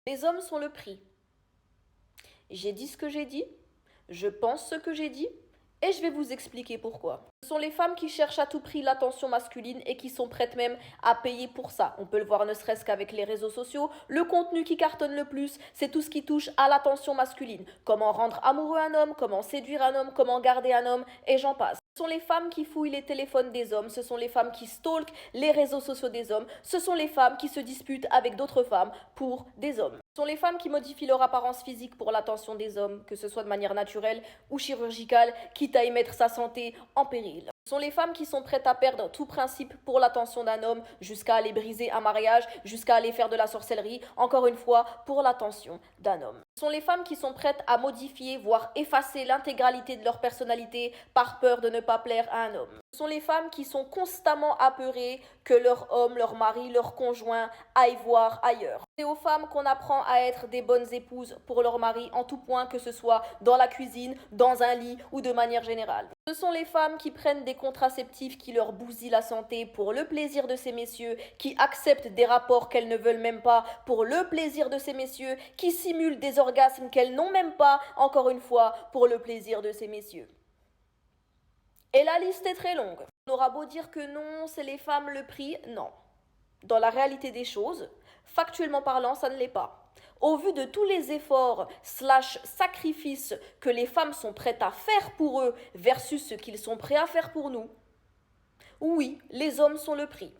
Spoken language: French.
Les hommes sont le prix. J'ai dit ce que j'ai dit, je pense ce que j'ai dit, et je vais vous expliquer pourquoi. Ce sont les femmes qui cherchent à tout prix l'attention masculine et qui sont prêtes même à payer pour ça. On peut le voir ne serait-ce qu'avec les réseaux sociaux. Le contenu qui cartonne le plus, c'est tout ce qui touche à l'attention masculine. Comment rendre amoureux un homme, comment séduire un homme, comment garder un homme, et j'en passe. Ce sont les femmes qui fouillent les téléphones des hommes, ce sont les femmes qui stalkent les réseaux sociaux des hommes, ce sont les femmes qui se disputent avec d'autres femmes pour des hommes. Ce sont les femmes qui modifient leur apparence physique pour l'attention des hommes, que ce soit de manière naturelle ou chirurgicale, quitte à y mettre sa santé en péril. Ce sont les femmes qui sont prêtes à perdre tout principe pour l'attention d'un homme, jusqu'à aller briser un mariage, jusqu'à aller faire de la sorcellerie, encore une fois, pour l'attention d'un homme. Ce sont les femmes qui sont prêtes à modifier, voire effacer l'intégralité de leur personnalité par peur de ne pas plaire à un homme. Ce sont les femmes qui sont constamment apeurées que leur homme, leur mari, leur conjoint aillent voir ailleurs. C'est aux femmes qu'on apprend à être des bonnes épouses pour leur mari en tout point, que ce soit dans la cuisine, dans un lit ou de manière générale. Ce sont les femmes qui prennent des contraceptifs qui leur bousillent la santé pour le plaisir de ces messieurs, qui acceptent des rapports qu'elles ne veulent même pas pour le plaisir de ces messieurs, qui simulent des orgasmes qu'elles n'ont même pas, encore une fois, pour le plaisir de ces messieurs. Et la liste est très longue. On aura beau dire que non, c'est les femmes le prix, non. Dans la réalité des choses, factuellement parlant, ça ne l'est pas. Au vu de tous les efforts / sacrifices que les femmes sont prêtes à faire pour eux versus ce qu'ils sont prêts à faire pour nous, oui, les hommes sont le prix.